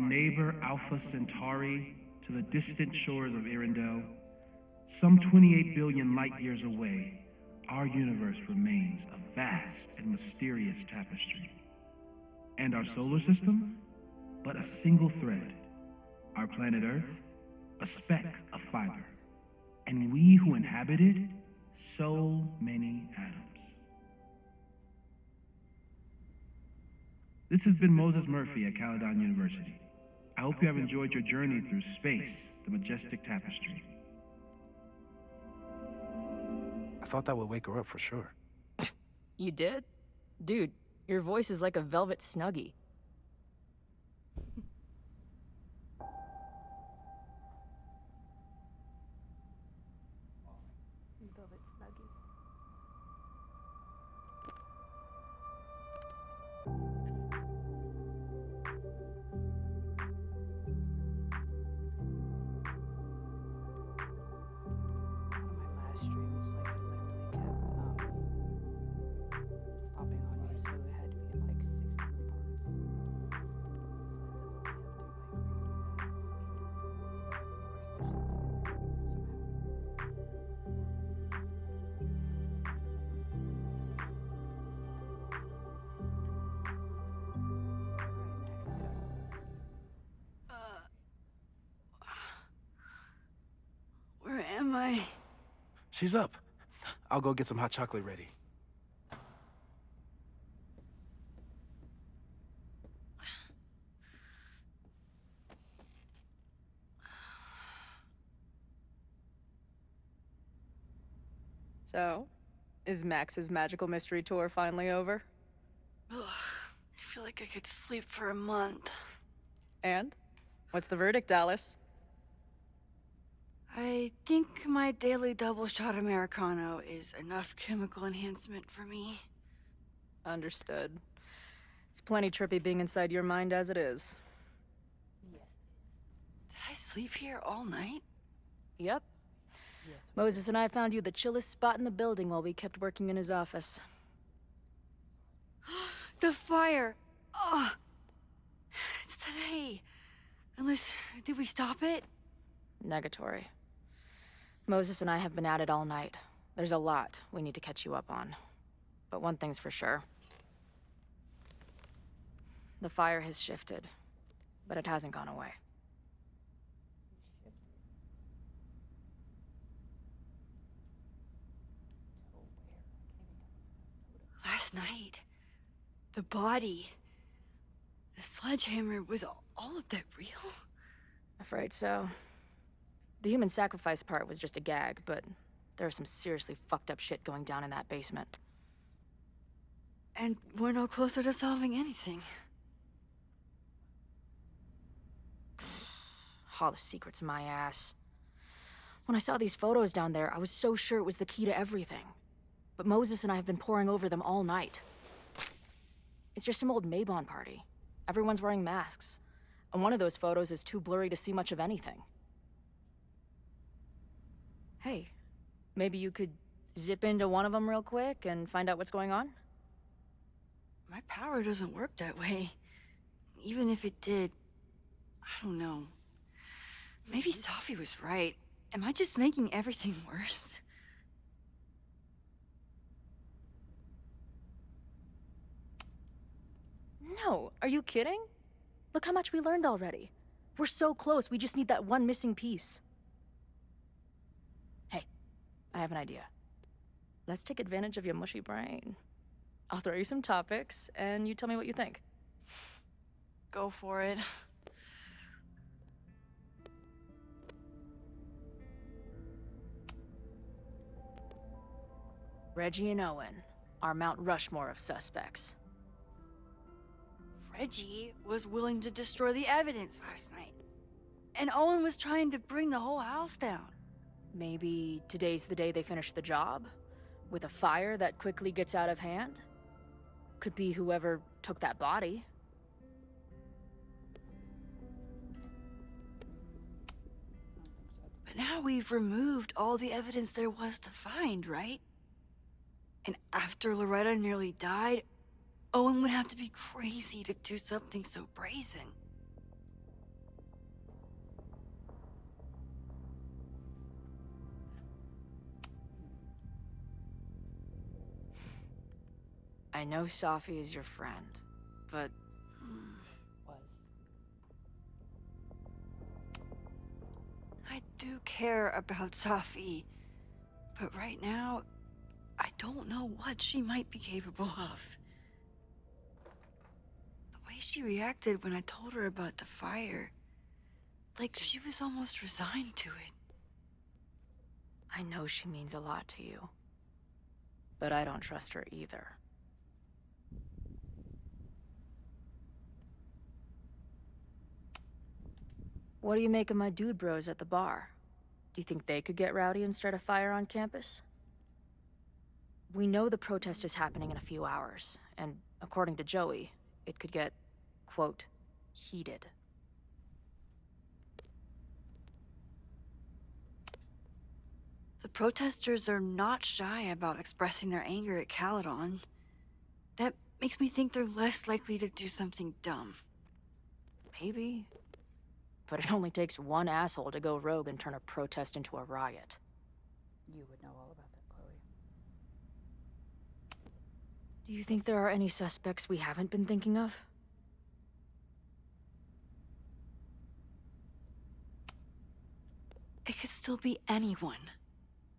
neighbor Alpha Centauri to the distant shores of Arendelle, some 28 billion light years away, our universe remains a vast and mysterious tapestry. And our solar system, but a single thread. Our planet Earth, a speck of fiber. And we who inhabit it, so many atoms. This has been Moses Murphy at Caledon University. I hope you have enjoyed your journey through space, the majestic tapestry. I thought that would wake her up for sure. You did? Dude, your voice is like a velvet snuggie. Velvet snuggie. My last stream was like literally kept stopping on you, so it had to be in like 6 different parts. Where am I? She's up. I'll go get some hot chocolate ready. So, is Max's magical mystery tour finally over? Ugh, I feel like I could sleep for a month. And? What's the verdict, Dallas? I think my daily double shot Americano is enough chemical enhancement for me. Understood. It's plenty trippy being inside your mind as it is. Yes. Did I sleep here all night? Yep. Yes. Moses and I found you the chillest spot in the building while we kept working in his office. The fire! Oh! It's today. Unless, did we stop it? Negatory. Moses and I have been at it all night. There's a lot we need to catch you up on. But one thing's for sure. The fire has shifted, but it hasn't gone away. Last night, the body, the sledgehammer, was all of that real? Afraid so. The human sacrifice part was just a gag, but there's some seriously fucked up shit going down in that basement. And we're no closer to solving anything. All the secrets, my ass. When I saw these photos down there, I was so sure it was the key to everything. But Moses and I have been poring over them all night. It's just some old Mabon party. Everyone's wearing masks. And one of those photos is too blurry to see much of anything. Hey, maybe you could zip into one of them real quick and find out what's going on? My power doesn't work that way. Even if it did, I don't know. Maybe Safi was right. Am I just making everything worse? No, are you kidding? Look how much we learned already. We're so close, we just need that one missing piece. Hey, I have an idea. Let's take advantage of your mushy brain. I'll throw you some topics, and you tell me what you think. Go for it. Reggie and Owen are Mount Rushmore of suspects. Reggie was willing to destroy the evidence last night. And Owen was trying to bring the whole house down. Maybe today's the day they finish the job? With a fire that quickly gets out of hand? Could be whoever took that body. But now we've removed all the evidence there was to find, right? And after Loretta nearly died, Owen would have to be crazy to do something so brazen. I know Safi is your friend, but Was. I do care about Safi, but right now, I don't know what she might be capable of. The way she reacted when I told her about the fire, like she was almost resigned to it. I know she means a lot to you. But I don't trust her either. What do you make of my dude bros at the bar? Do you think they could get rowdy and start a fire on campus? We know the protest is happening in a few hours, and according to Joey, it could get, quote, heated. The protesters are not shy about expressing their anger at Caledon. That makes me think they're less likely to do something dumb. Maybe. But it only takes one asshole to go rogue and turn a protest into a riot. You would know all about that, Chloe. Do you think there are any suspects we haven't been thinking of? It could still be anyone.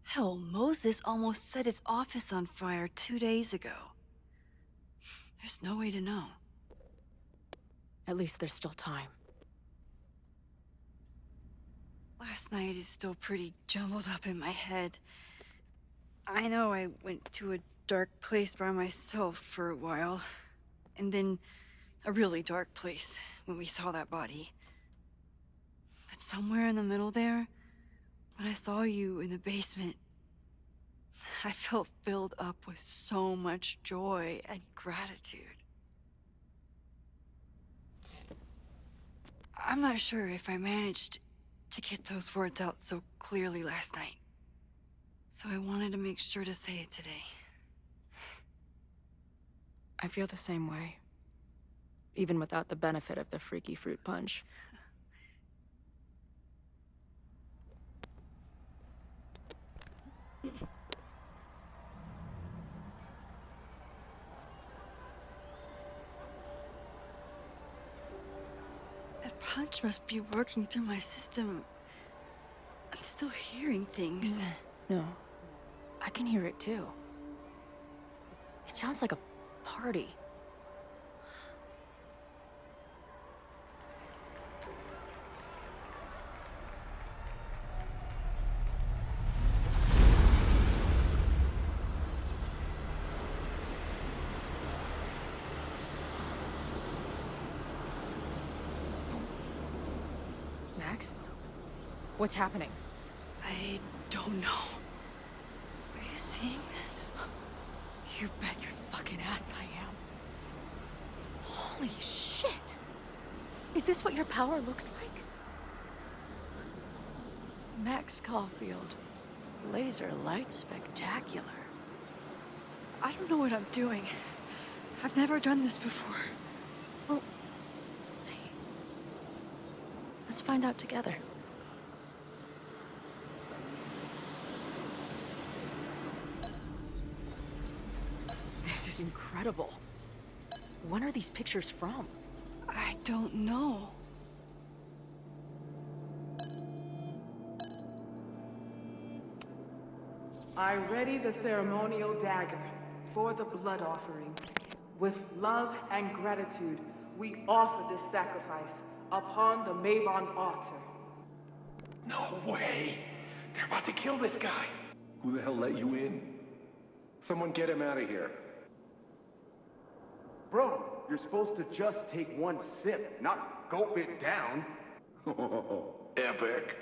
Hell, Moses almost set his office on fire 2 days ago. There's no way to know. At least there's still time. Last night is still pretty jumbled up in my head. I know I went to a dark place by myself for a while, and then a really dark place when we saw that body. But somewhere in the middle there, when I saw you in the basement, I felt filled up with so much joy and gratitude. I'm not sure if I managed to get those words out so clearly last night. So I wanted to make sure to say it today. I feel the same way. Even without the benefit of the freaky fruit punch. That punch must be working through my system. I'm still hearing things. No. I can hear it too. It sounds like a party. Max? What's happening? I don't know. Are you seeing this? You bet your fucking ass I am. Holy shit! Is this what your power looks like? Max Caulfield. Laser light spectacular. I don't know what I'm doing. I've never done this before. Well, hey. Let's find out together. This is incredible. When are these pictures from? I don't know. I ready the ceremonial dagger for the blood offering. With love and gratitude, we offer this sacrifice upon the Mabon altar. No way! They're about to kill this guy! Who the hell let you in? Someone get him out of here. Bro, you're supposed to just take one sip, not gulp it down. Epic.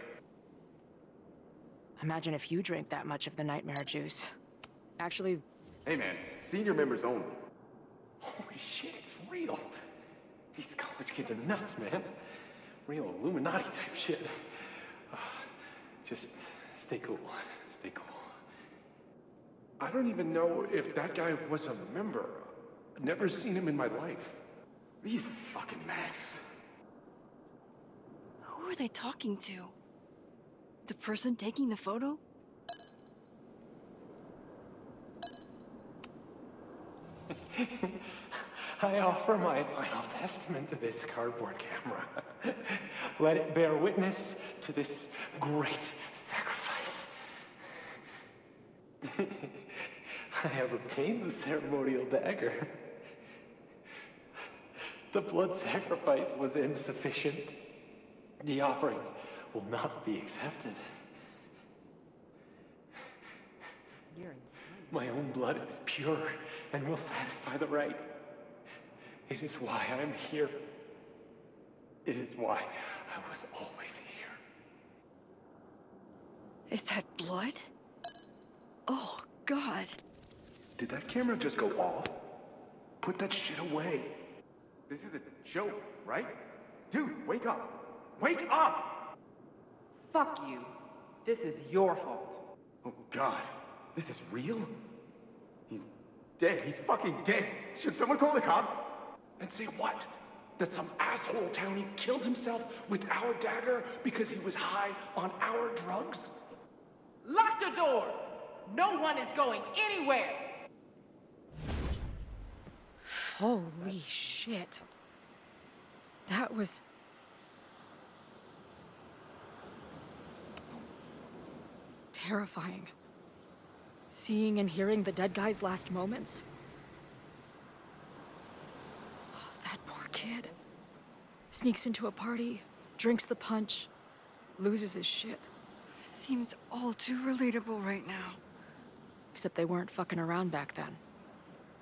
Imagine if you drank that much of the nightmare juice. Actually, Hey man, senior members only. Holy shit, it's real. These college kids are nuts, man. Real Illuminati type shit. Just stay cool. Stay cool. I don't even know if that guy was a member. Never seen him in my life. These fucking masks. Who are they talking to? The person taking the photo? I offer my final testament to this cardboard camera. Let it bear witness to this great sacrifice. I have obtained the ceremonial dagger. The blood sacrifice was insufficient. The offering will not be accepted. You're insane. My own blood is pure and will satisfy the rite. It is why I'm here. It is why I was always here. Is that blood? Oh, God. Did that camera just go off? Put that shit away. This is a joke, right? Dude, wake up! Wake up! Fuck you. This is your fault. Oh God, this is real? He's dead. He's fucking dead. Should someone call the cops? And say what? That some asshole townie killed himself with our dagger because he was high on our drugs? Lock the door! No one is going anywhere! Holy shit. That was... terrifying. Seeing and hearing the dead guy's last moments. That poor kid. Sneaks into a party, drinks the punch, loses his shit. Seems all too relatable right now. Except they weren't fucking around back then.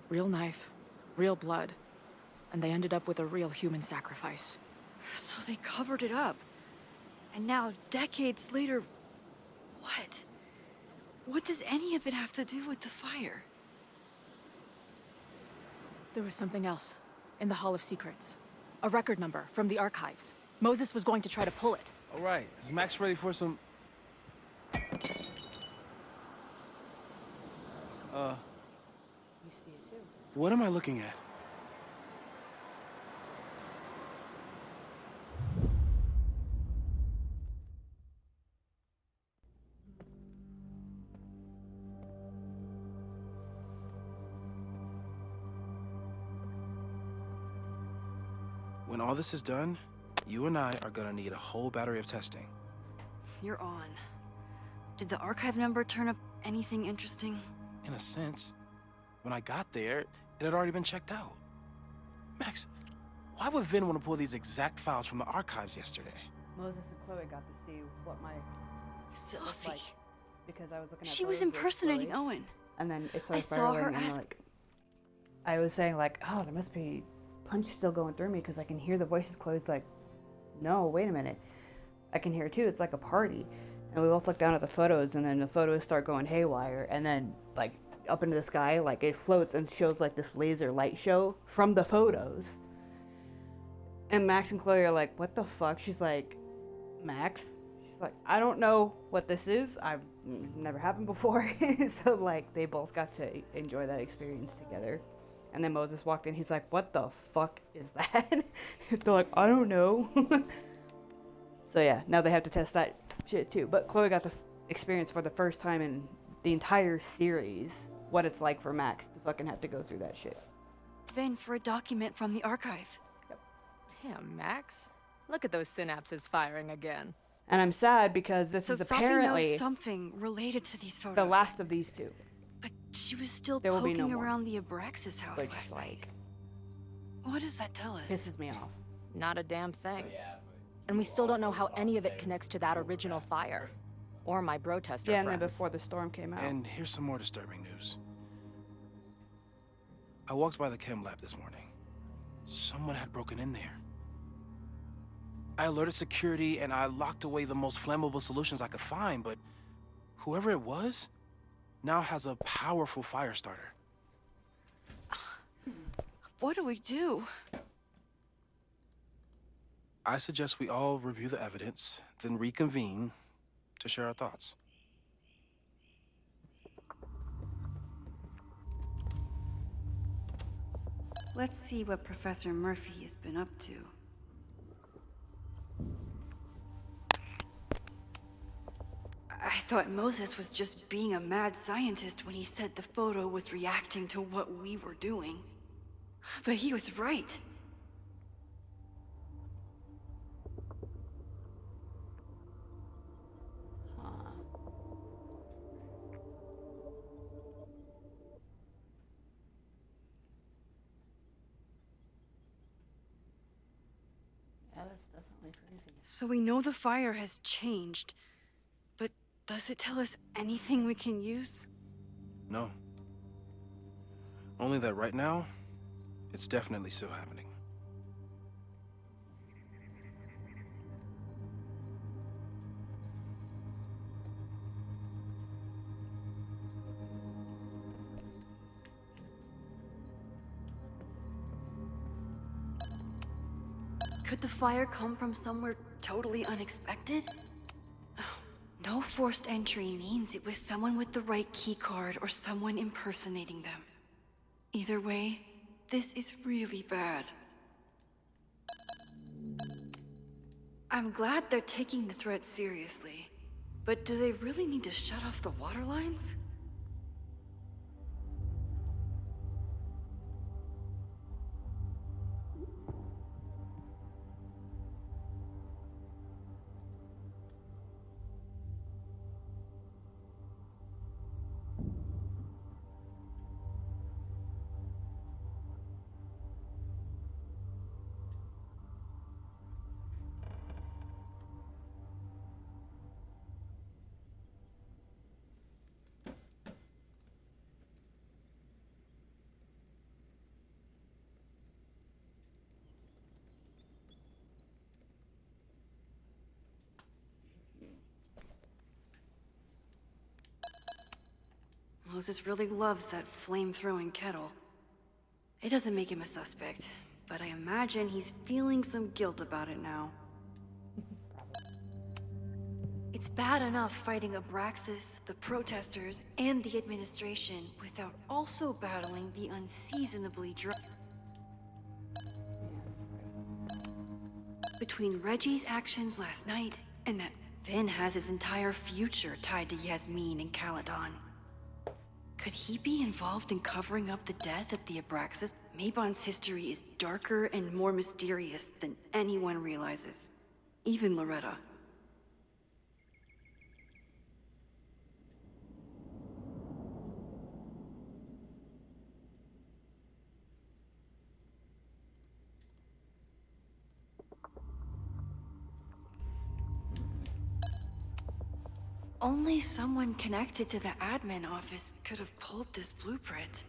Real knife, real blood, and they ended up with a real human sacrifice. So they covered it up. And now, decades later, what? What does any of it have to do with the fire? There was something else in the Hall of Secrets. A record number from the archives. Moses was going to try to pull it. All right, is Max ready for some... You see it too. What am I looking at? When all this is done, you and I are gonna need a whole battery of testing. You're on. Did the archive number turn up anything interesting? In a sense, when I got there, it had already been checked out. Max, why would Vin want to pull these exact files from the archives yesterday? Moses and Chloe got to see what my Sophie. like, because I was looking at She was photos with impersonating Chloe, Owen. and then it I started saw her spiraling, and, ask- like, I was saying like, oh, there must be punch still going through me because I can hear the voices. Chloe's like, no, wait a minute, I can hear it too. It's like a party, and we both look down at the photos, and then the photos start going haywire, and then like up into the sky, like it floats and shows like this laser light show from the photos. And Max and Chloe are like, what the fuck? She's like, Max? She's like, I don't know what this is. I've never happened before. So like they both got to enjoy that experience together. And then Moses walked in. He's like, what the fuck is that? They're like, I don't know. So yeah, now they have to test that shit too. But Chloe got to experience for the first time in the entire series what it's like for Max to fucking have to go through that shit. Vin for a document from the archive. Damn, Max. Look at those synapses firing again. And I'm sad because this So is Sophie apparently knows something related to these photos. the last of these two. But she was still There will be no poking more. around the Abraxas house Which, last like, night. What does that tell us? pisses me off. Not a damn thing. And we still don't know how any of it connects to that original fire. Or my bro tester Yeah, and then friends. before the storm came out. And here's some more disturbing news. I walked by the chem lab this morning. Someone had broken in there. I alerted security and I locked away the most flammable solutions I could find, but whoever it was now has a powerful fire starter. What do we do? I suggest we all review the evidence, then reconvene to share our thoughts. Let's see what Professor Murphy has been up to. I thought Moses was just being a mad scientist when he said the photo was reacting to what we were doing. But he was right. Huh. Yeah, that's definitely crazy. So we know the fire has changed, but does it tell us anything we can use? No. Only that right now, it's definitely still happening. Could the fire come from somewhere totally unexpected? No forced entry means it was someone with the right keycard or someone impersonating them. Either way, this is really bad. I'm glad they're taking the threat seriously, but do they really need to shut off the water lines? Moses really loves that flame-throwing kettle. It doesn't make him a suspect, but I imagine he's feeling some guilt about it now. It's bad enough fighting Abraxas, the protesters, and the administration without also battling the unseasonably dry. Between Reggie's actions last night and that Finn has his entire future tied to Yasmin and Caledon. Could he be involved in covering up the death of the Abraxas? Mabon's history is darker and more mysterious than anyone realizes. Even Loretta. Only someone connected to the admin office could have pulled this blueprint.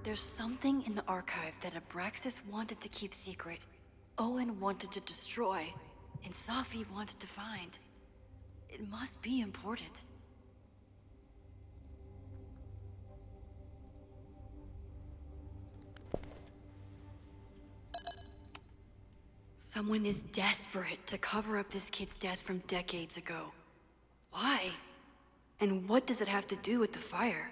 There's something in the archive that Abraxas wanted to keep secret, Owen wanted to destroy, and Safi wanted to find. It must be important. Someone is desperate to cover up this kid's death from decades ago. Why? And what does it have to do with the fire?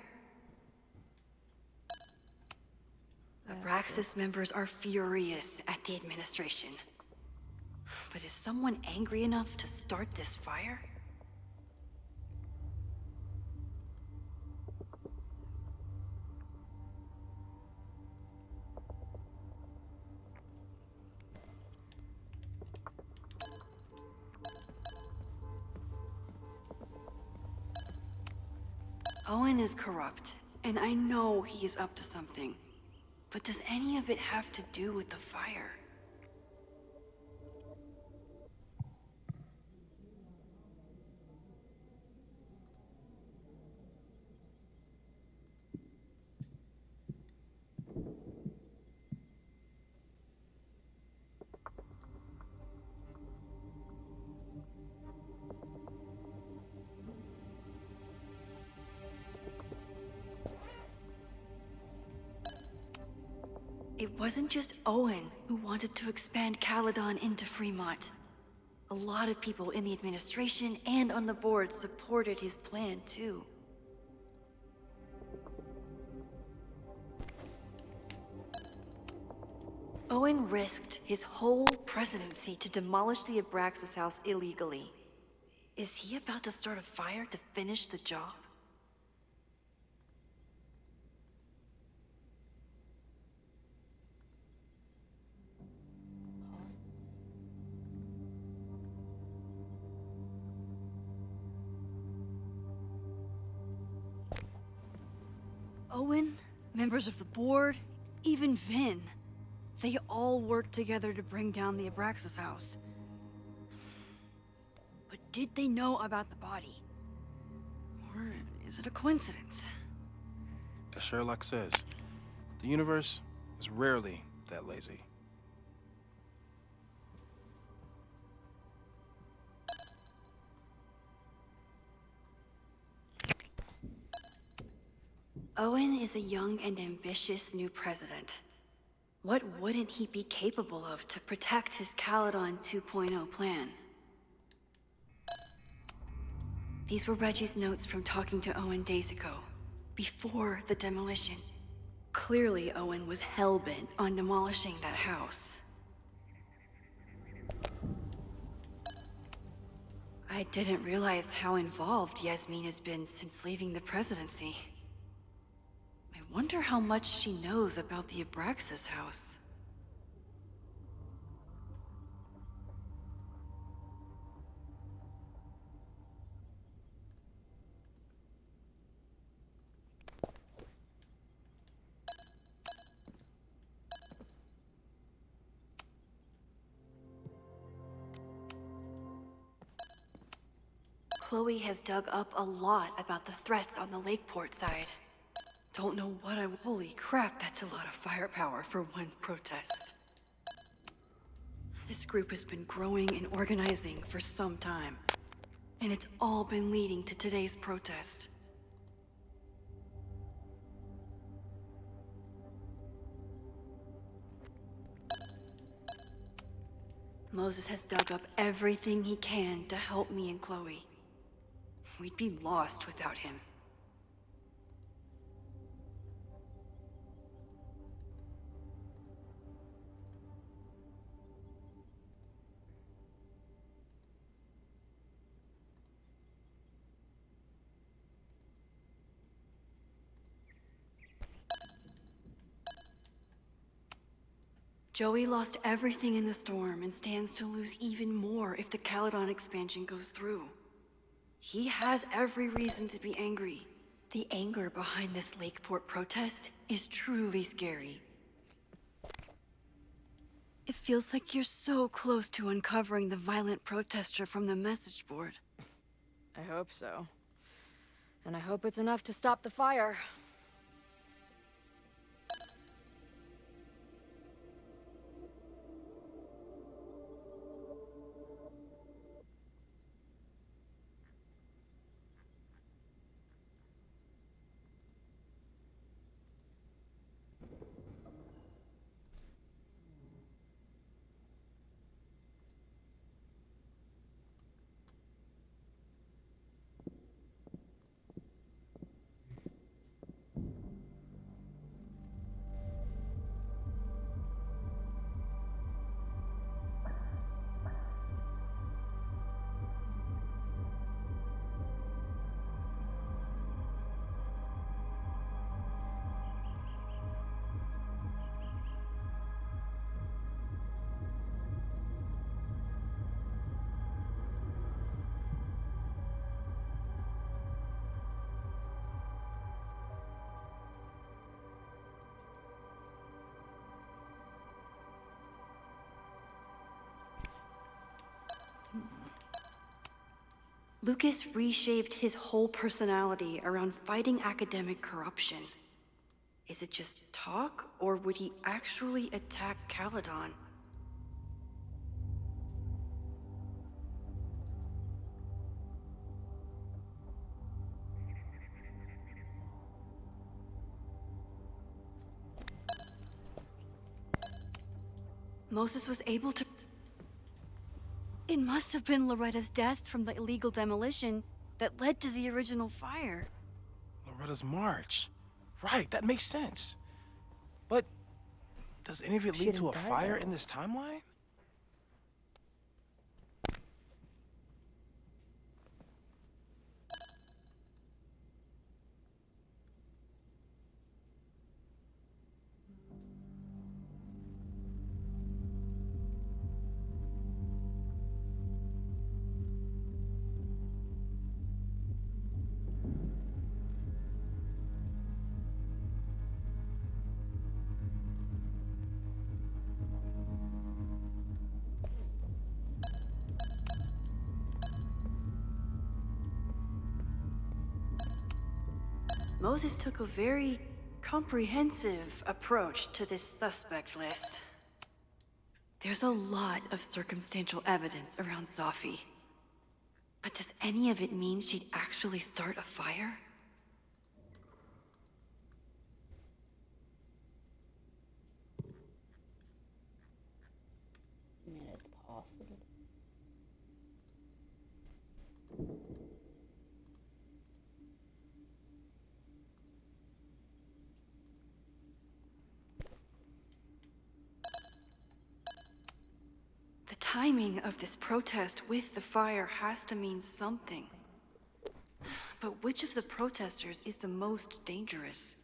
Abraxas members are furious at the administration. But is someone angry enough to start this fire? Owen is corrupt, and I know he is up to something. But does any of it have to do with the fire? It wasn't just Owen who wanted to expand Caledon into Fremont. A lot of people in the administration and on the board supported his plan, too. Owen risked his whole presidency to demolish the Abraxas house illegally. Is he about to start a fire to finish the job? Owen, members of the board, even Vin. They all worked together to bring down the Abraxas house. But did they know about the body? Or is it a coincidence? As Sherlock says, the universe is rarely that lazy. Owen is a young and ambitious new president. What wouldn't he be capable of to protect his Caledon 2.0 plan? These were Reggie's notes from talking to Owen days ago, before the demolition. Clearly, Owen was hell-bent on demolishing that house. I didn't realize how involved Yasmin has been since leaving the presidency. I wonder how much she knows about the Abraxas house. Chloe has dug up a lot about the threats on the Lakeport side. Don't know what holy crap, that's a lot of firepower for one protest. This group has been growing and organizing for some time, and it's all been leading to today's protest. Moses has dug up everything he can to help me and Chloe. We'd be lost without him. Joey lost everything in the storm and stands to lose even more if the Caledon expansion goes through. He has every reason to be angry. The anger behind this Lakeport protest is truly scary. It feels like you're so close to uncovering the violent protester from the message board. I hope so. And I hope it's enough to stop the fire. Lucas reshaped his whole personality around fighting academic corruption. Is it just talk, or would he actually attack Caledon? Moses was able to... It must have been Loretta's death from the illegal demolition that led to the original fire. Loretta's march. Right, that makes sense. But does any of it lead to a fire in this timeline? Moses took a very comprehensive approach to this suspect list. There's a lot of circumstantial evidence around Sophie. But does any of it mean she'd actually start a fire? I mean, it's possible. The timing of this protest with the fire has to mean something. But which of the protesters is the most dangerous?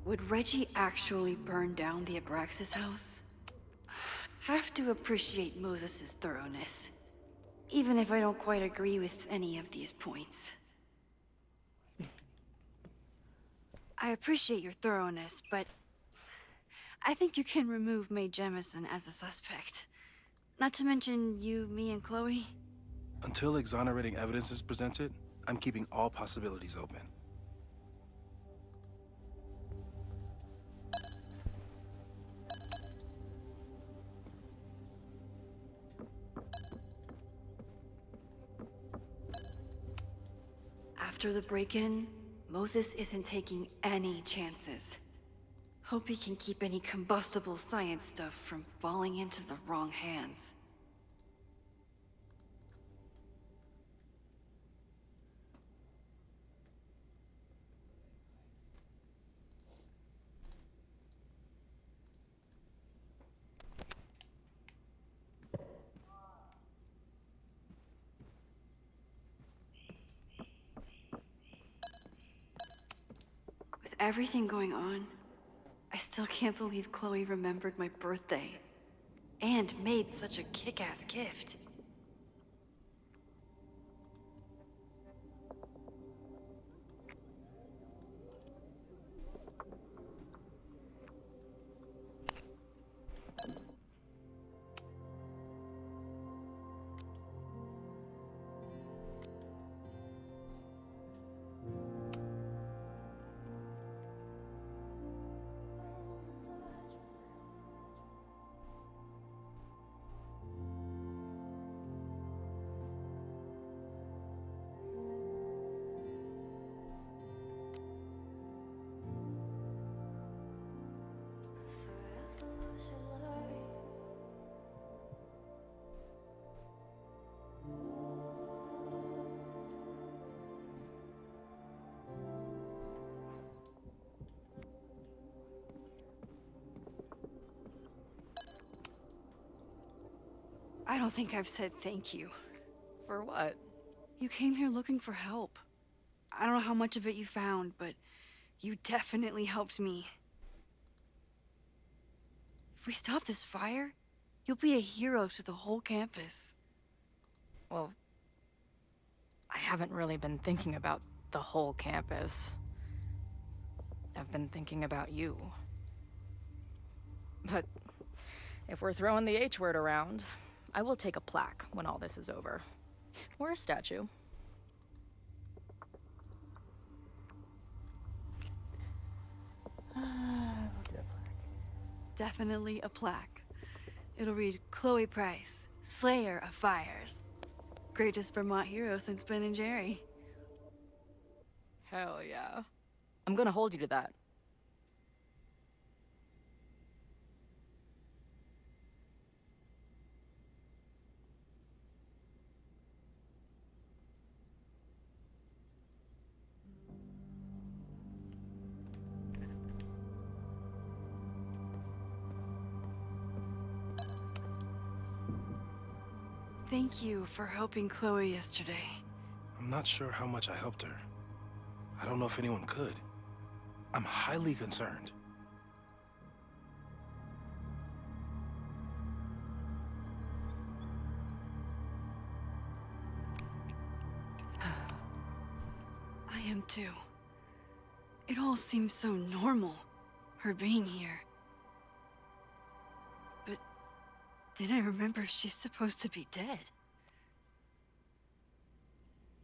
Would Reggie actually burn down the Abraxas house? Have to appreciate Moses' thoroughness, even if I don't quite agree with any of these points. I appreciate your thoroughness, but I think you can remove Mae Jemison as a suspect. Not to mention you, me, and Chloe. Until exonerating evidence is presented, I'm keeping all possibilities open. After the break-in, Moses isn't taking any chances. Hope he can keep any combustible science stuff from falling into the wrong hands. Everything going on, I still can't believe Chloe remembered my birthday and made such a kick-ass gift. I don't think I've said thank you. For what? You came here looking for help. I don't know how much of it you found, but you definitely helped me. If we stop this fire, You'll be a hero to the whole campus. Well, I haven't really been thinking about the whole campus. I've been thinking about you. But if we're throwing the H word around, I will take a plaque when all this is over. Or a statue. Definitely a plaque. It'll read Chloe Price, Slayer of Fires. Greatest Vermont hero since Ben and Jerry. Hell yeah. I'm gonna hold you to that. Thank you for helping Chloe yesterday. I'm not sure how much I helped her. I don't know if anyone could. I'm highly concerned. I am too. It all seems so normal, her being here. But then I remember she's supposed to be dead.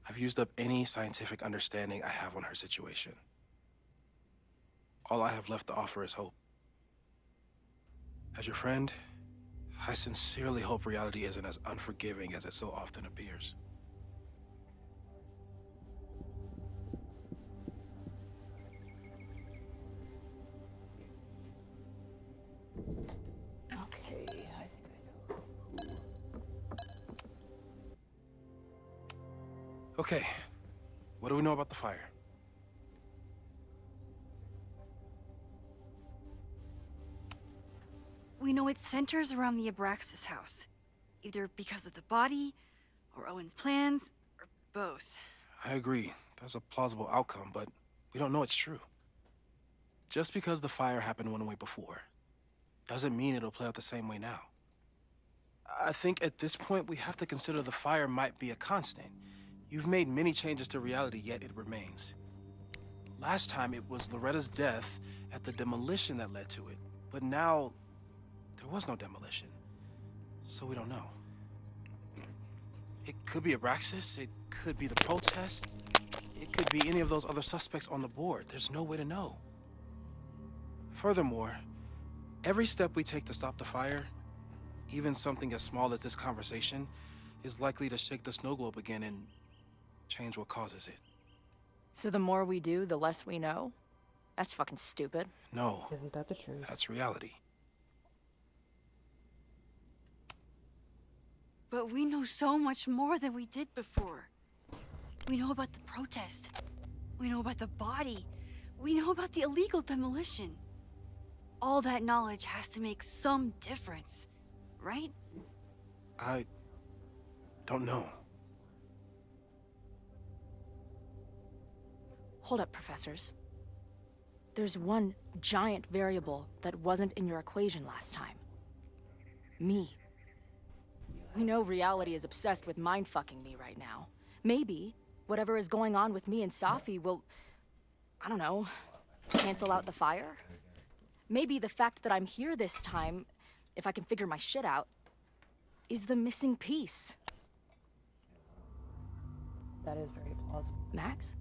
I've used up any scientific understanding I have on her situation. All I have left to offer is hope. As your friend, I sincerely hope reality isn't as unforgiving as it so often appears. Okay, I think I know. Okay, what do we know about the fire? We know it centers around the Abraxas house. Either because of the body, or Owen's plans, or both. I agree. That's a plausible outcome, but we don't know it's true. Just because the fire happened one way before, doesn't mean it'll play out the same way now. I think at this point, we have to consider the fire might be a constant. You've made many changes to reality, yet it remains. Last time, it was Loretta's death at the demolition that led to it. But now, there was no demolition. So we don't know. It could be Abraxas, it could be the protest, it could be any of those other suspects on the board. There's no way to know. Furthermore, every step we take to stop the fire, even something as small as this conversation, is likely to shake the snow globe again and change what causes it. So the more we do, the less we know? That's fucking stupid. No, Isn't that the truth? that's reality. But we know so much more than we did before. We know about the protest. We know about the body. We know about the illegal demolition. All that knowledge has to make some difference, right? I don't know. Hold up, professors. There's one giant variable that wasn't in your equation last time. Me. We know reality is obsessed with mind-fucking me right now. Maybe whatever is going on with me and Safi will, I don't know, cancel out the fire? Maybe the fact that I'm here this time, if I can figure my shit out, is the missing piece. That is very plausible. Max?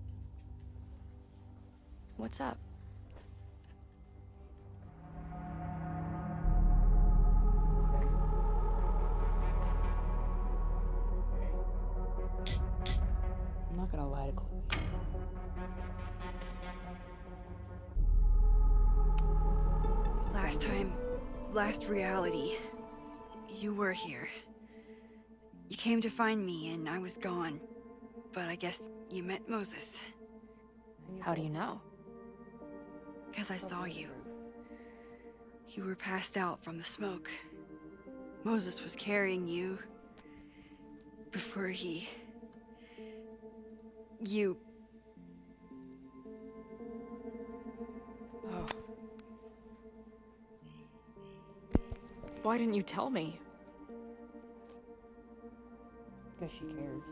What's up? I'm not gonna lie to Chloe. Last reality, you were here. You came to find me and I was gone, but I guess you met Moses. How do you know? 'Cause I saw you. You were passed out from the smoke. Moses was carrying you before you... Oh. Why didn't you tell me? Because she cares.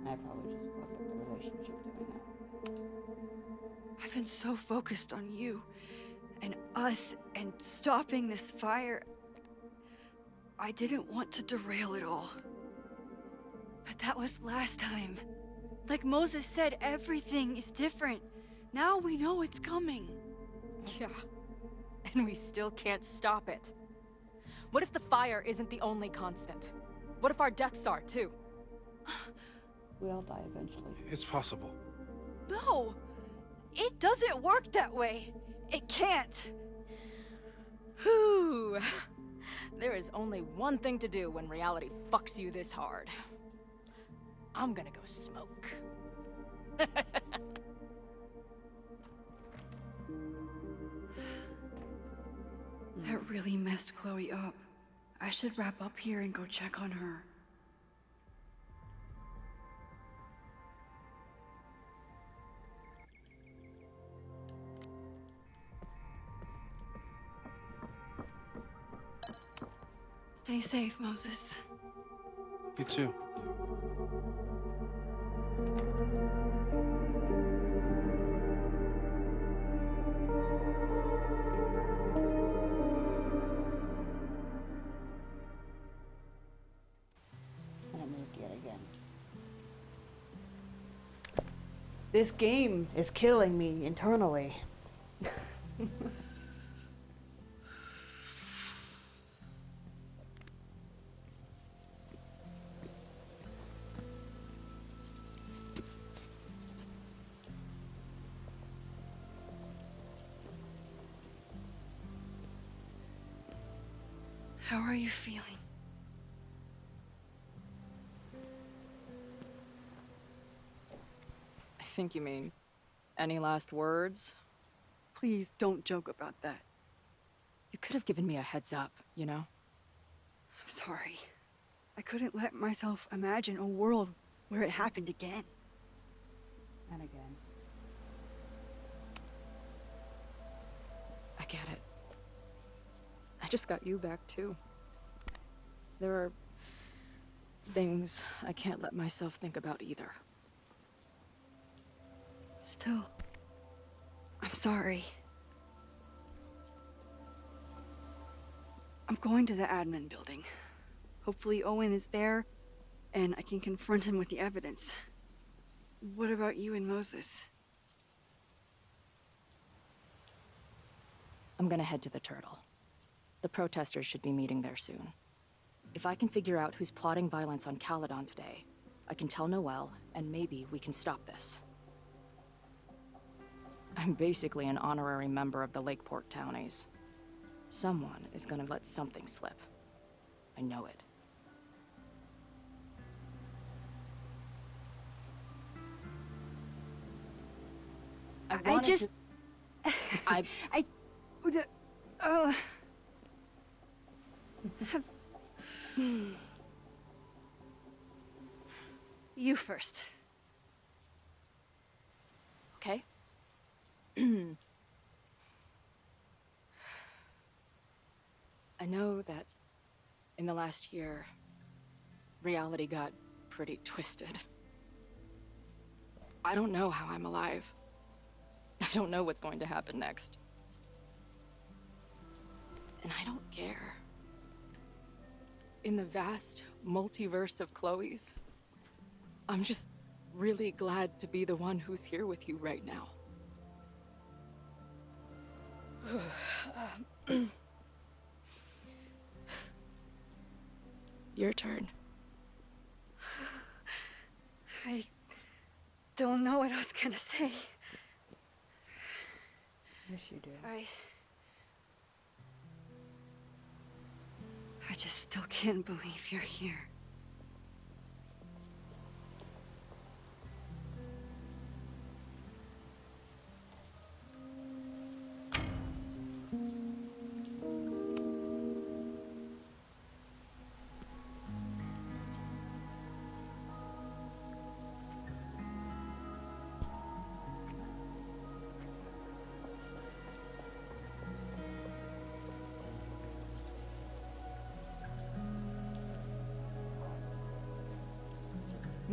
I probably just fucked up the relationship doing that. I've been so focused on you and us and stopping this fire. I didn't want to derail it all. But that was last time. Like Moses said, everything is different. Now we know it's coming. Yeah. And we still can't stop it. What if the fire isn't the only constant? What if our deaths are, too? We all die eventually. It's possible. No! It doesn't work that way. It can't. Whew. There is only one thing to do when reality fucks you this hard. I'm gonna go smoke. That really messed Chloe up. I should wrap up here and go check on her. Stay safe, Moses. You too. And I moved yet again. This game is killing me internally. How are you feeling? I think you mean, any last words? Please don't joke about that. You could have given me a heads up, you know? I'm sorry. I couldn't let myself imagine a world where it happened again. And again. I get it. I just got you back, too. There are things I can't let myself think about either. Still, I'm sorry. I'm going to the admin building. Hopefully Owen is there, and I can confront him with the evidence. What about you and Moses? I'm gonna head to the Turtle. The protesters should be meeting there soon. If I can figure out who's plotting violence on Caledon today, I can tell Noelle, and maybe we can stop this. I'm basically an honorary member of the Lakeport Townies. Someone is gonna let something slip. I know it. I just... I would... You first. Okay. I know that in the last year, reality got pretty twisted. I don't know how I'm alive. I don't know what's going to happen next. And I don't care. In the vast multiverse of Chloe's, I'm just really glad to be the one who's here with you right now. Your turn. I don't know what I was gonna say. Yes, you do. I just still can't believe you're here.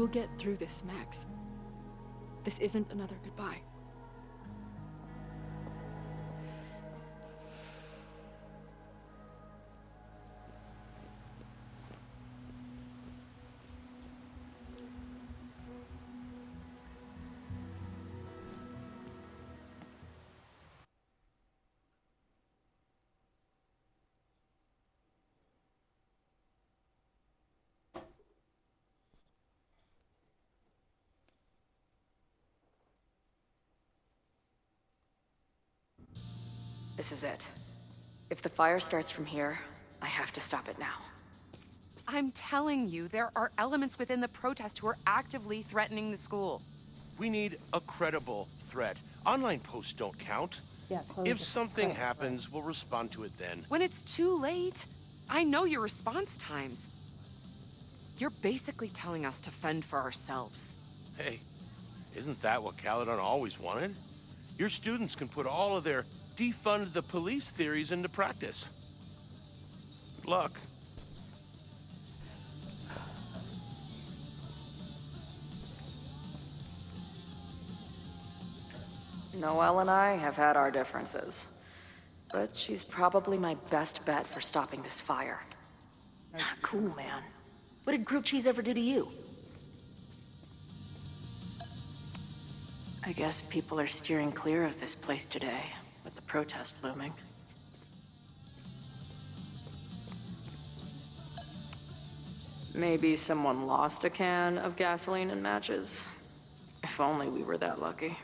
We'll get through this, Max. This isn't another goodbye. This is it. If the fire starts from here, I have to stop it now. I'm telling you, there are elements within the protest who are actively threatening the school. We need a credible threat. Online posts don't count. Yeah, If something happens, we'll respond to it then. When it's too late, I know your response times. You're basically telling us to fend for ourselves. Hey, isn't that what Caledon always wanted? Your students can put all of their defund the police theories into practice. Good luck. Noelle and I have had our differences, but she's probably my best bet for stopping this fire. Cool, man. What did grilled cheese ever do to you? I guess people are steering clear of this place today, with the protest looming. Maybe someone lost a can of gasoline and matches. If only we were that lucky.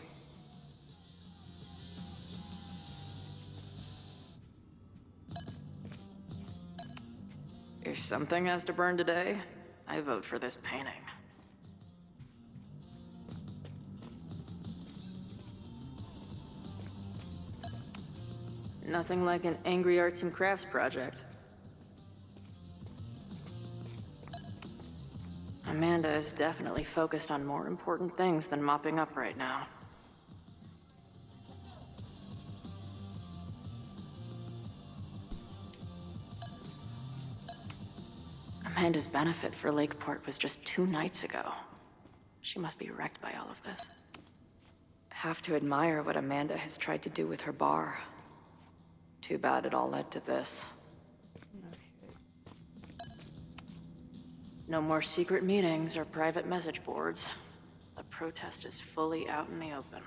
If something has to burn today, I vote for this painting. Nothing like an angry arts and crafts project. Amanda is definitely focused on more important things than mopping up right now. Amanda's benefit for Lakeport was just 2 nights ago. She must be wrecked by all of this. Have to admire what Amanda has tried to do with her bar. Too bad it all led to this. No more secret meetings or private message boards. The protest is fully out in the open.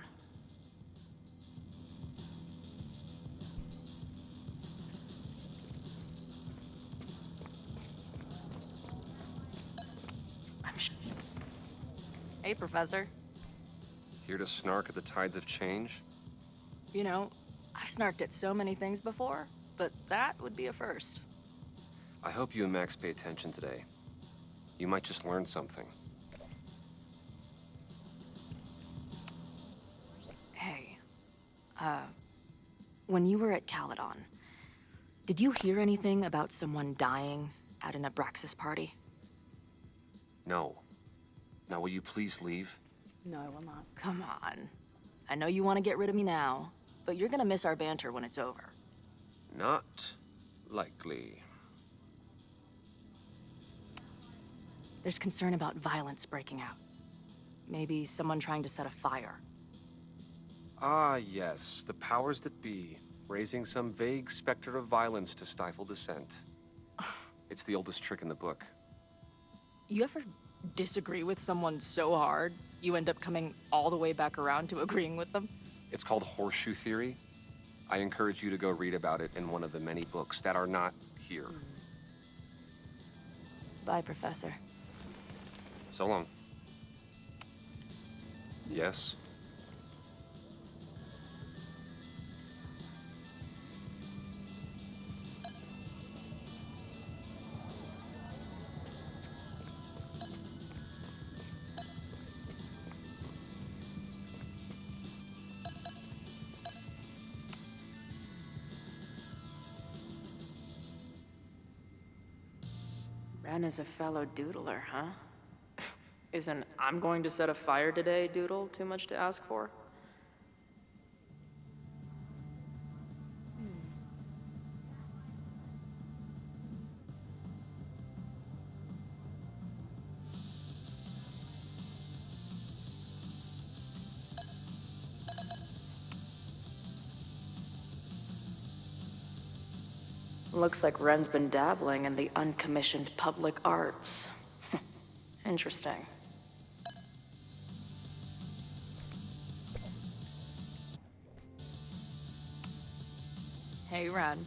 Hey, Professor. Here to snark at the tides of change? You know, I've snarked at so many things before, but that would be a first. I hope you and Max pay attention today. You might just learn something. Hey, when you were at Caledon, did you hear anything about someone dying at an Abraxas party? No. Now, will you please leave? No, I will not. Come on. I know you want to get rid of me now, but you're gonna miss our banter when it's over. Not likely. There's concern about violence breaking out. Maybe someone trying to set a fire. Ah, yes. The powers that be, raising some vague specter of violence to stifle dissent. It's the oldest trick in the book. You ever disagree with someone so hard, you end up coming all the way back around to agreeing with them? It's called horseshoe theory. I encourage you to go read about it in one of the many books that are not here. Bye, Professor. So long. Yes? Ren is a fellow doodler, huh? Isn't "I'm going to set a fire today" doodle too much to ask for? Looks like Ren's been dabbling in the uncommissioned public arts. Interesting. Hey, Ren.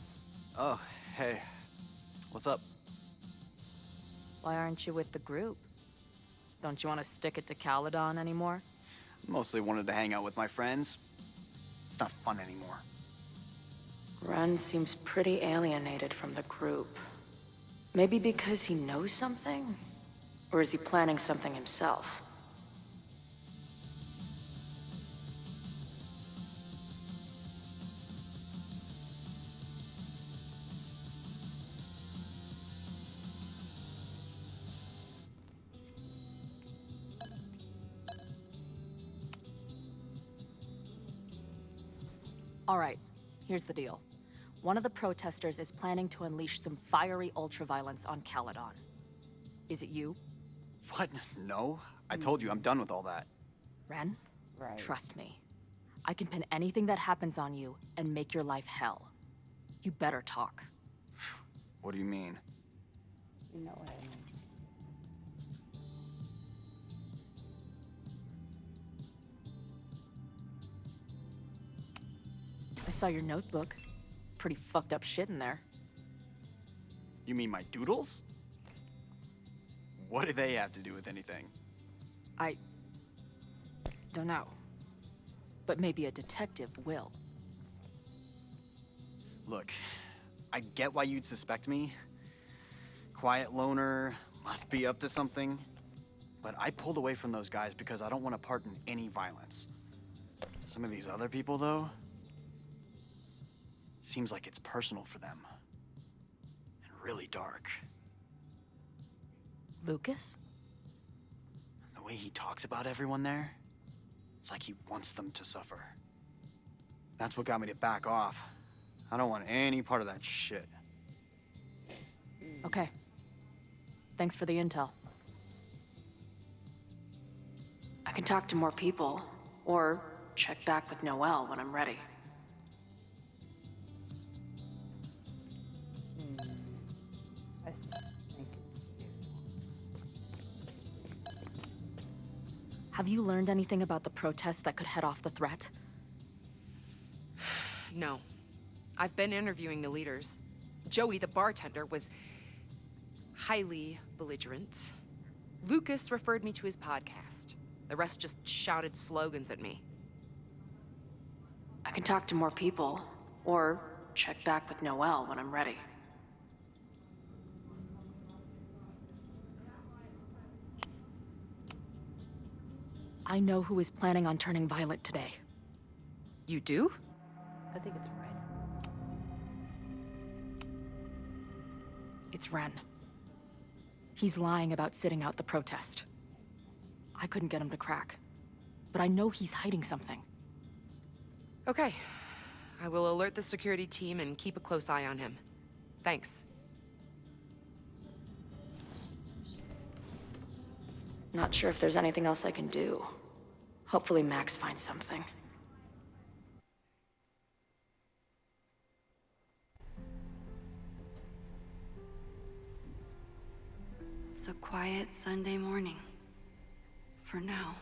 Oh, hey. What's up? Why aren't you with the group? Don't you want to stick it to Caledon anymore? Mostly wanted to hang out with my friends. It's not fun anymore. Ren seems pretty alienated from the group. Maybe because he knows something? Or is he planning something himself? All right, here's the deal. One of the protesters is planning to unleash some fiery ultraviolence on Caledon. Is it you? What? No. I told you, I'm done with all that. Ren? Right. Trust me. I can pin anything that happens on you and make your life hell. You better talk. What do you mean? You know what I mean. I saw your notebook. Pretty fucked up shit in there. You mean my doodles? What do they have to do with anything? I don't know. But maybe a detective will. Look, I get why you'd suspect me. Quiet loner, must be up to something. But I pulled away from those guys because I don't want to part in any violence. Some of these other people, though, seems like it's personal for them. And really dark. Lucas? The way he talks about everyone there, it's like he wants them to suffer. That's what got me to back off. I don't want any part of that shit. Okay. Thanks for the intel. I can talk to more people, or check back with Noelle when I'm ready. I think Have you learned anything about the protests that could head off the threat? No. I've been interviewing the leaders. Joey, the bartender, was highly belligerent. Lucas referred me to his podcast. The rest just shouted slogans at me. I can talk to more people, or check back with Noelle when I'm ready. I know who is planning on turning violent today. You do? I think it's right. It's Ren. He's lying about sitting out the protest. I couldn't get him to crack, but I know he's hiding something. Okay. I will alert the security team and keep a close eye on him. Thanks. Not sure if there's anything else I can do. Hopefully Max finds something. It's a quiet Sunday morning. For now.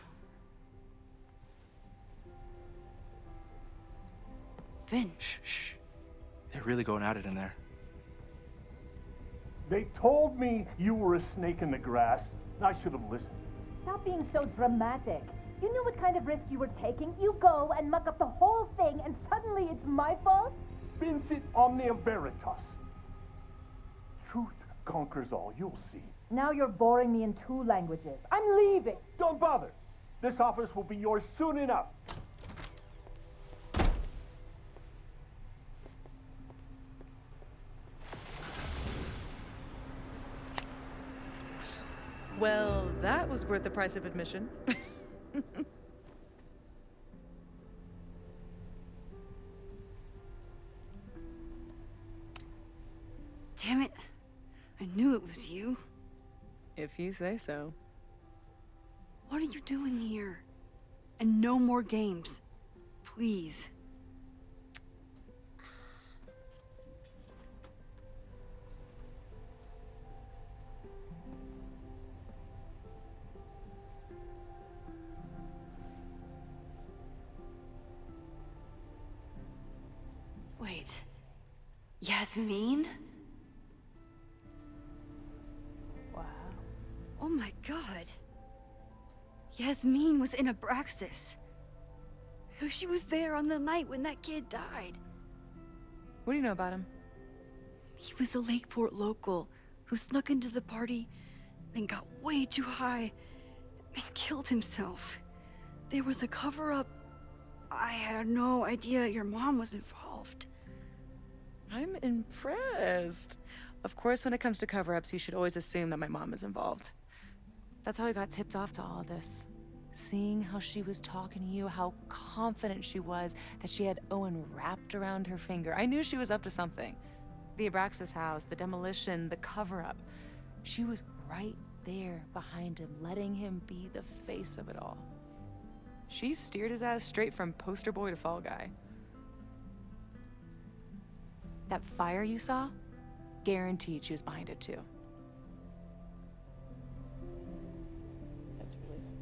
Vin. Shh, shh. They're really going at it in there. They told me you were a snake in the grass. I should have listened. Stop being so dramatic. You knew what kind of risk you were taking. You go and muck up the whole thing, and suddenly it's my fault? Vincit omnia veritas. Truth conquers all, you'll see. Now you're boring me in 2 languages. I'm leaving. Don't bother. This office will be yours soon enough. Well, that was worth the price of admission. Damn it. I knew it was you. If you say so. What are you doing here? And no more games. Please. Wait. Yasmin? Wow. Oh my god. Yasmin was in Abraxas. She was there on the night when that kid died. What do you know about him? He was a Lakeport local who snuck into the party, then got way too high and killed himself. There was a cover-up. I had no idea your mom was involved. I'm impressed. Of course, when it comes to cover-ups, you should always assume that my mom is involved. That's how I got tipped off to all of this. Seeing how she was talking to you, how confident she was that she had Owen wrapped around her finger. I knew she was up to something. The Abraxas house, the demolition, the cover-up. She was right there behind him, letting him be the face of it all. She steered his ass straight from poster boy to fall guy. That fire you saw? Guaranteed she was behind it too. That's really good.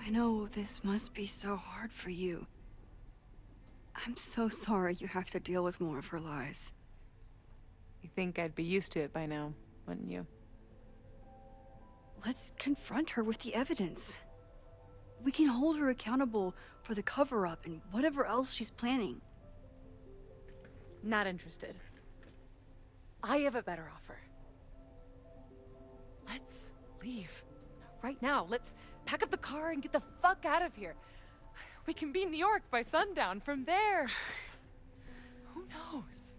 I know this must be so hard for you. I'm so sorry you have to deal with more of her lies. You think I'd be used to it by now, wouldn't you? Let's confront her with the evidence. We can hold her accountable for the cover-up and whatever else she's planning. Not interested. I have a better offer. Let's leave. Right now, let's pack up the car and get the fuck out of here. We can be in New York by sundown. From there, who knows?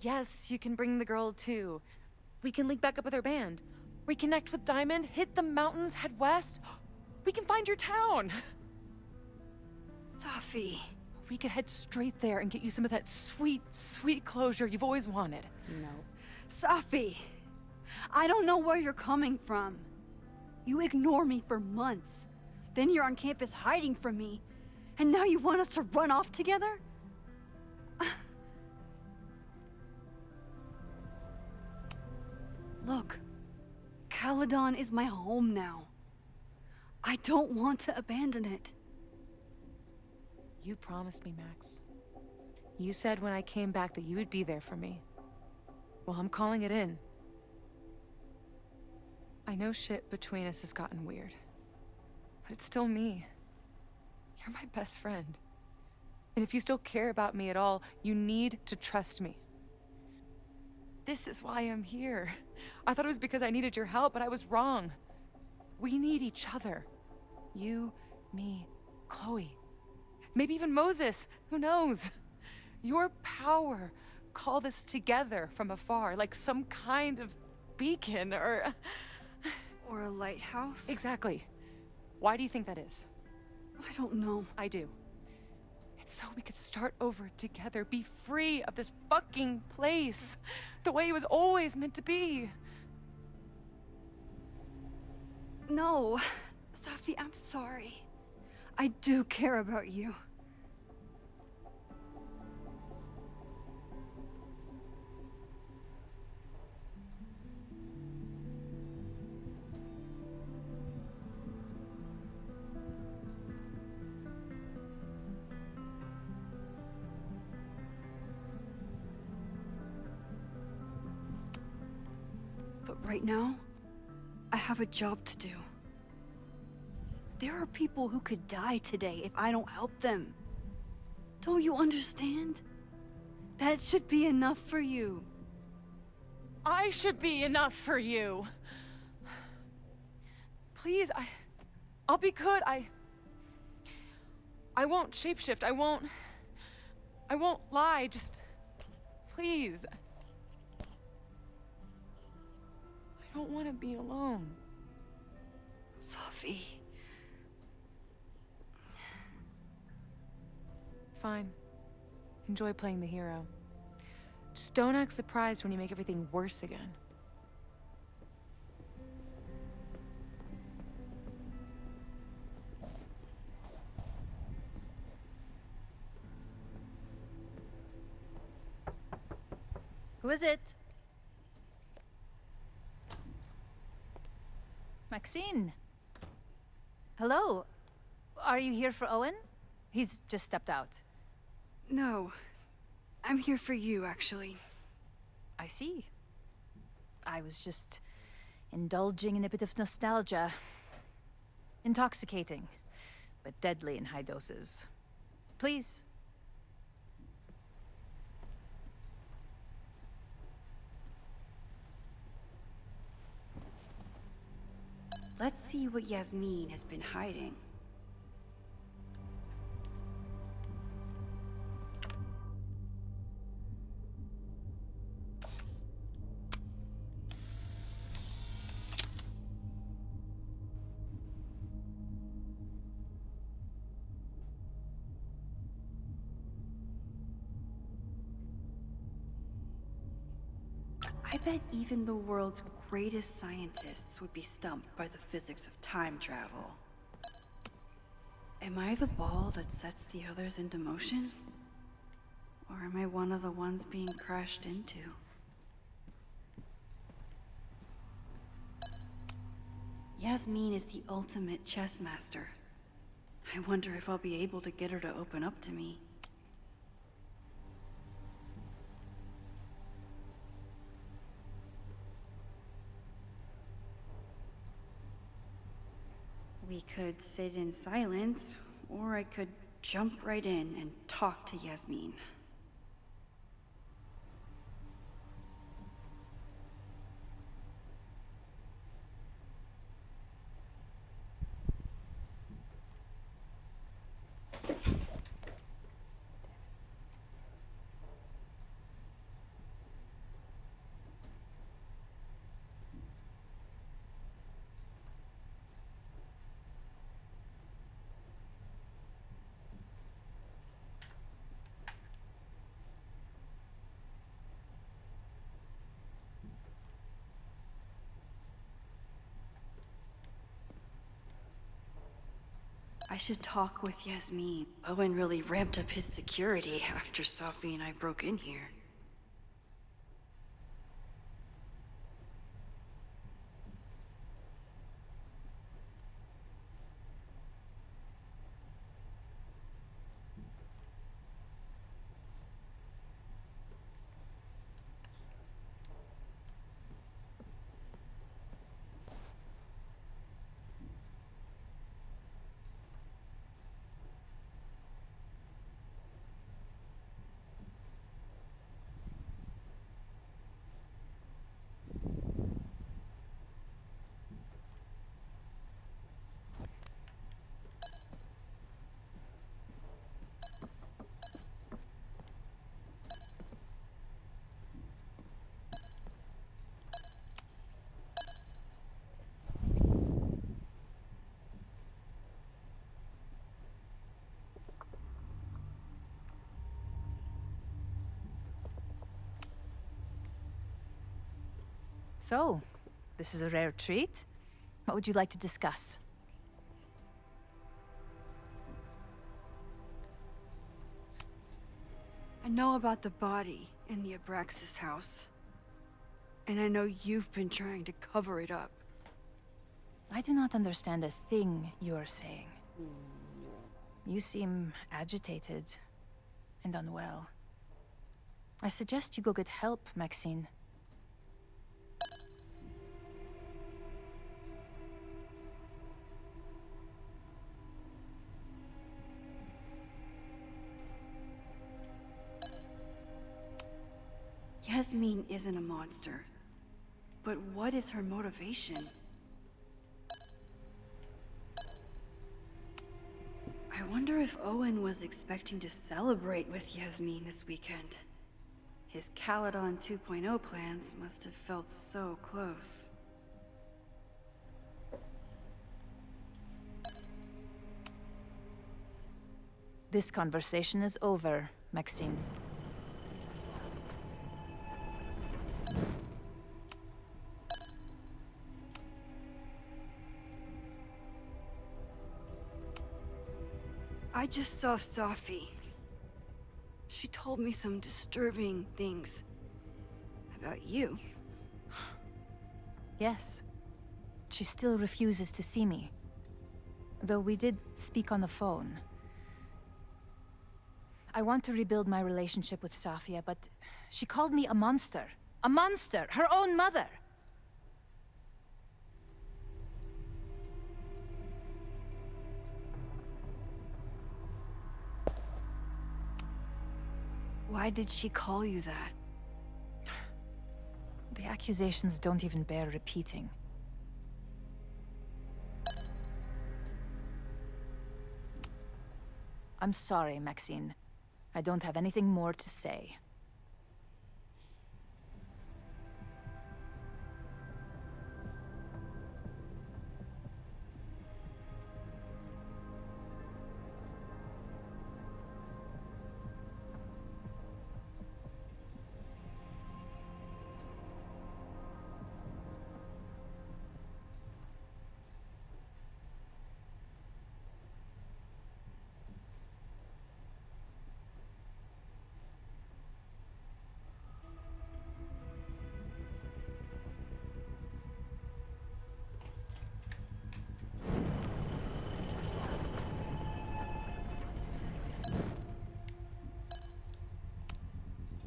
Yes, you can bring the girl too. We can link back up with our band. Reconnect with Diamond, hit the mountains, head west. We can find your town. Safi. We could head straight there and get you some of that sweet, sweet closure you've always wanted. No. Safi, I don't know where you're coming from. You ignore me for months. Then you're on campus hiding from me. And now you want us to run off together? Look, Caledon is my home now. I don't want to abandon it. You promised me, Max. You said when I came back that you would be there for me. Well, I'm calling it in. I know shit between us has gotten weird, but it's still me. You're my best friend. And if you still care about me at all, you need to trust me. This is why I'm here. I thought it was because I needed your help, but I was wrong. We need each other. You, me, Chloe. Maybe even Moses. Who knows? Your power called us together from afar, like some kind of beacon or a lighthouse? Exactly. Why do you think that is? I don't know. I do. It's so we could start over together, be free of this fucking place, the way it was always meant to be. No, Safi, I'm sorry. I do care about you. But right now, I have a job to do. There are people who could die today if I don't help them. Don't you understand? That should be enough for you. I should be enough for you. Please, I'll be good. I won't shapeshift. I won't lie. Just please. I don't want to be alone. Safi. Fine. Enjoy playing the hero. Just don't act surprised when you make everything worse again. Who is it? Maxine. Hello. Are you here for Owen? He's just stepped out. No. I'm here for you, actually. I see. I was just indulging in a bit of nostalgia. Intoxicating, but deadly in high doses. Please. Let's see what Yasmin has been hiding. I bet even the world's greatest scientists would be stumped by the physics of time travel. Am I the ball that sets the others into motion? Or am I one of the ones being crashed into? Yasmin is the ultimate chess master. I wonder if I'll be able to get her to open up to me. We could sit in silence, or I could jump right in and talk to Yasmin. I should talk with Yasmin. Owen really ramped up his security after Sophie and I broke in here. So, this is a rare treat. What would you like to discuss? I know about the body in the Abraxas house. And I know you've been trying to cover it up. I do not understand a thing you are saying. You seem agitated and unwell. I suggest you go get help, Maxine. Yasmin isn't a monster. But what is her motivation? I wonder if Owen was expecting to celebrate with Yasmin this weekend. His Caledon 2.0 plans must have felt so close. This conversation is over, Maxine. I just saw Safi. She told me some disturbing things about you. Yes. She still refuses to see me. Though we did speak on the phone. I want to rebuild my relationship with Safia, but she called me a monster. A monster! Her own mother! Why did she call you that? The accusations don't even bear repeating. I'm sorry, Maxine. I don't have anything more to say.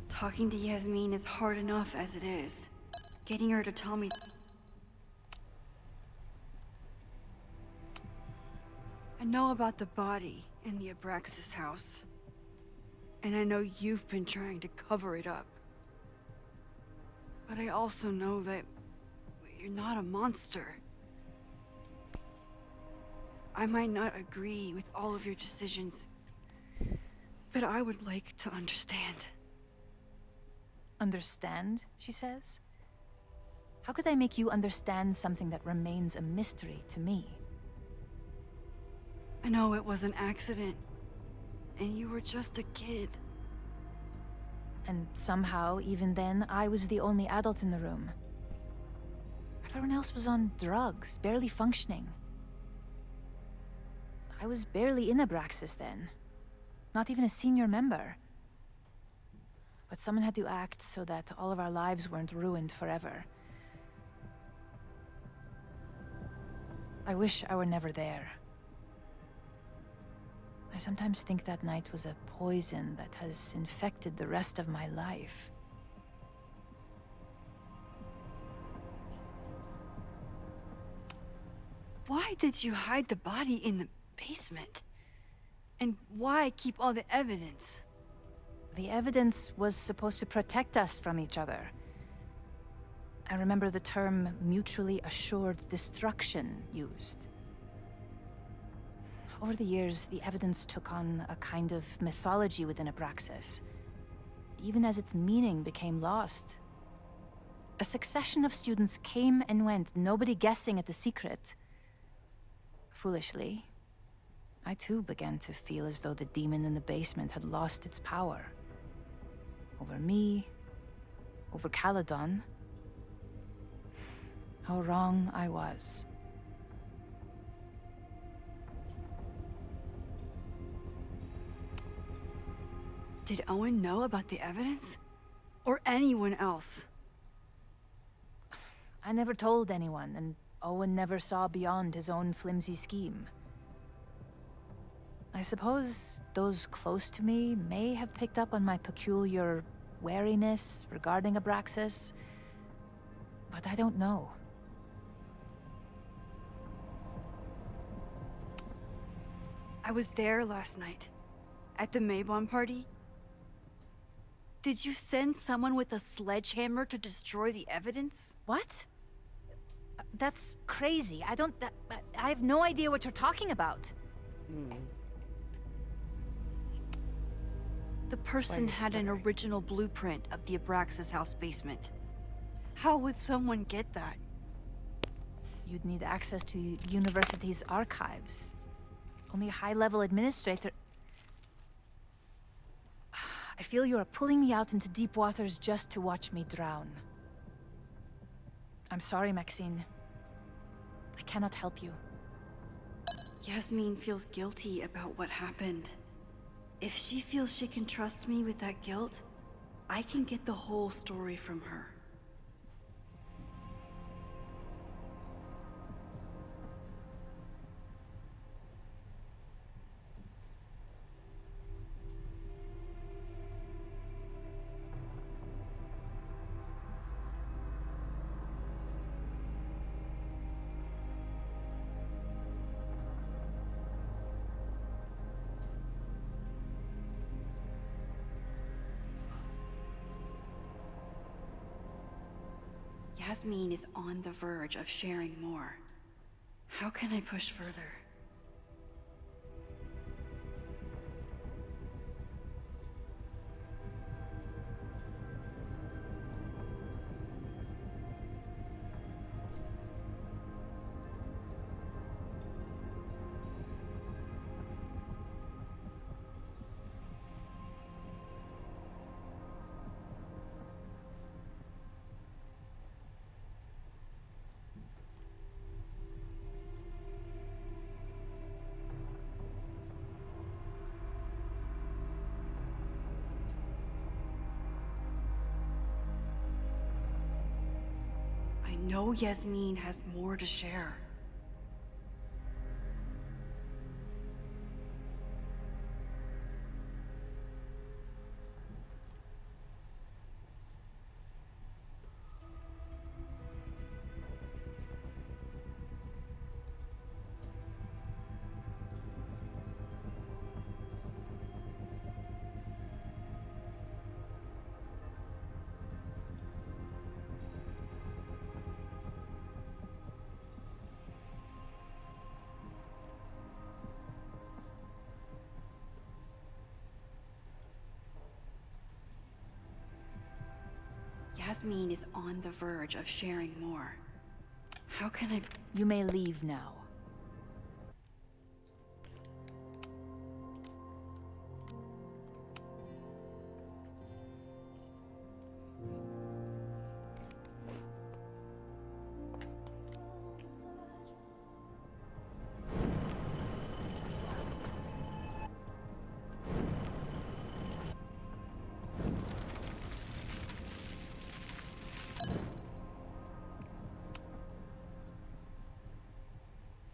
Talking to Yasmin is hard enough as it is. Getting her to tell me... I know about the body in the Abraxas house. And I know you've been trying to cover it up. But I also know that you're not a monster. I might not agree with all of your decisions, but I would like to understand. Understand, she says? How could I make you understand something that remains a mystery to me? I know it was an accident, and you were just a kid. And somehow, even then, I was the only adult in the room. Everyone else was on drugs, barely functioning. I was barely in Abraxas then. Not even a senior member. But someone had to act so that all of our lives weren't ruined forever. I wish I were never there. I sometimes think that night was a poison that has infected the rest of my life. Why did you hide the body in the basement? And why keep all the evidence? The evidence was supposed to protect us from each other. I remember the term mutually assured destruction used. Over the years, the evidence took on a kind of mythology within Abraxas, even as its meaning became lost. A succession of students came and went, nobody guessing at the secret. Foolishly, I too began to feel as though the demon in the basement had lost its power. Over me, over Caledon. How wrong I was. Did Owen know about the evidence? Or anyone else? I never told anyone, and Owen never saw beyond his own flimsy scheme. I suppose those close to me may have picked up on my peculiar wariness regarding Abraxas, but I don't know. I was there last night, at the Maybon party. Did you send someone with a sledgehammer to destroy the evidence? What? That's crazy. I have no idea what you're talking about. The person had an original blueprint of the Abraxas house basement. How would someone get that? You'd need access to the university's archives. Only a high-level administrator... I feel you are pulling me out into deep waters just to watch me drown. I'm sorry, Maxine. I cannot help you. Yasmin feels guilty about what happened. If she feels she can trust me with that guilt, I can get the whole story from her. Yasmin is on the verge of sharing more. How can I push further? I know Yasmin has more to share. Yasmin is on the verge of sharing more. How can I... You may leave now.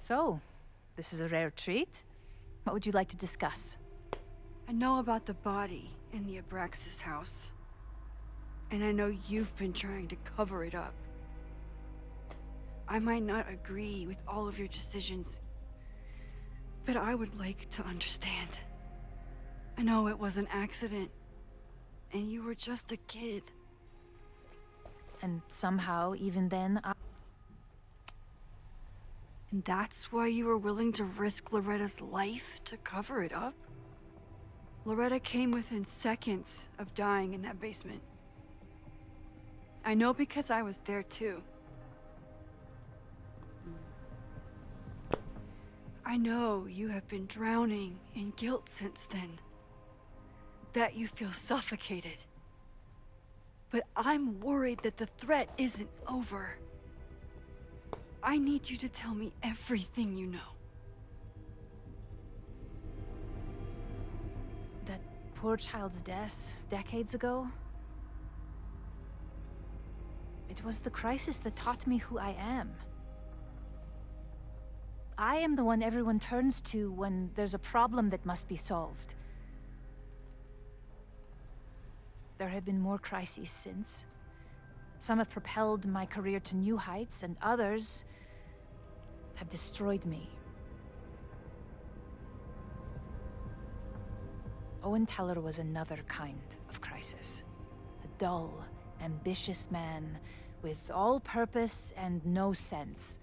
So, this is a rare treat. What would you like to discuss? I know about the body in the Abraxas house. And I know you've been trying to cover it up. I might not agree with all of your decisions, but I would like to understand. I know it was an accident, and you were just a kid. And somehow, even then, And that's why you were willing to risk Loretta's life to cover it up? Loretta came within seconds of dying in that basement. I know because I was there too. I know you have been drowning in guilt since then. That you feel suffocated. But I'm worried that the threat isn't over. I need you to tell me everything you know. that poor child's death decades ago, it was the crisis that taught me who I am. I am the one everyone turns to when there's a problem that must be solved. There have been more crises since. Some have propelled my career to new heights, and others have destroyed me. Owen Teller was another kind of crisis. A dull, ambitious man with all purpose and no sense.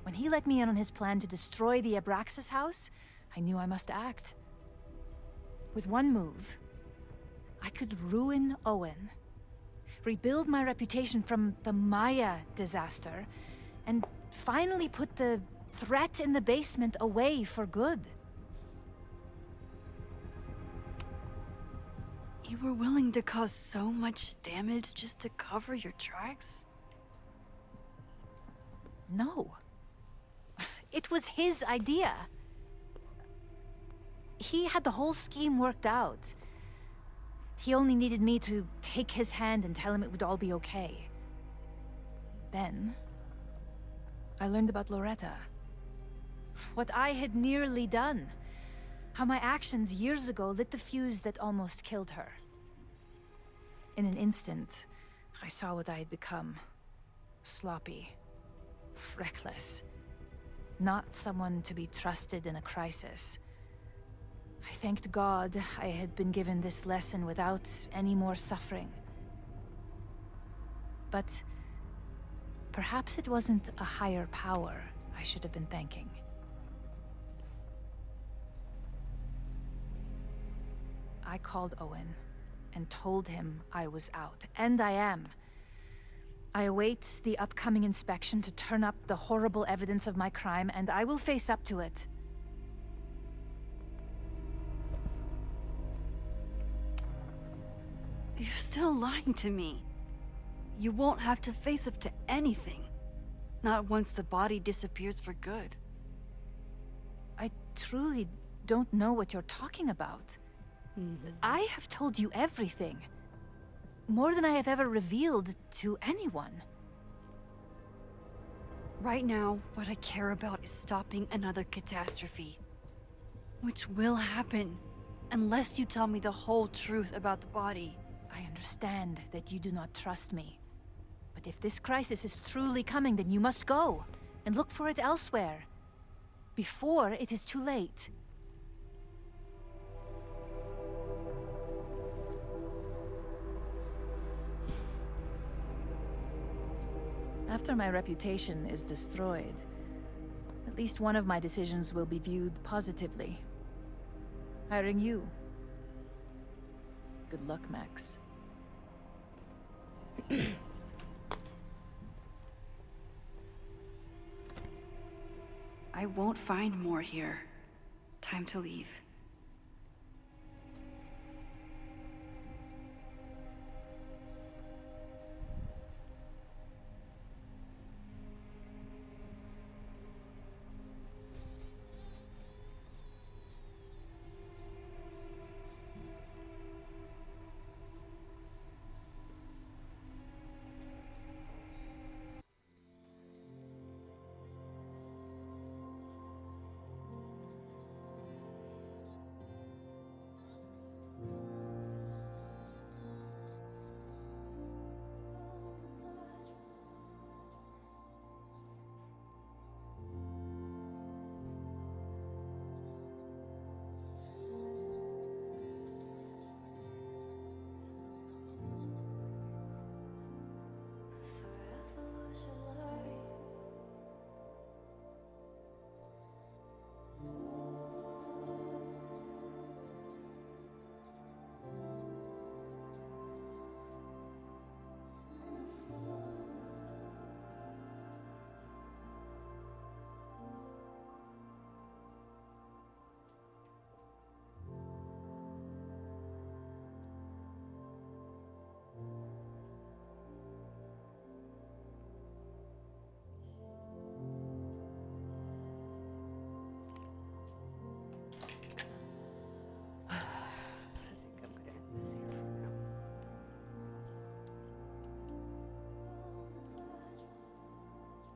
When he let me in on his plan to destroy the Abraxas house, I knew I must act. With one move, I could ruin Owen, rebuild my reputation from the Maya disaster, and finally put the threat in the basement away for good. You were willing to cause so much damage just to cover your tracks? No. It was his idea. He had the whole scheme worked out. He only needed me to take his hand and tell him it would all be okay. Then, I learned about Loretta. What I had nearly done. How my actions years ago lit the fuse that almost killed her. In an instant, I saw what I had become. Sloppy. Reckless. Not someone to be trusted in a crisis. I thanked God I had been given this lesson without any more suffering. But perhaps it wasn't a higher power I should have been thanking. I called Owen and told him I was out, and I am. I await the upcoming inspection to turn up the horrible evidence of my crime, and I will face up to it. You're still lying to me. You won't have to face up to anything. Not once the body disappears for good. I truly don't know what you're talking about. I have told you everything. More than I have ever revealed to anyone. Right now, what I care about is stopping another catastrophe. Which will happen, unless you tell me the whole truth about the body. I understand that you do not trust me. But if this crisis is truly coming, then you must go, and look for it elsewhere. Before it is too late. After my reputation is destroyed, at least one of my decisions will be viewed positively. Hiring you. Good luck, Max. I won't find more here. Time to leave.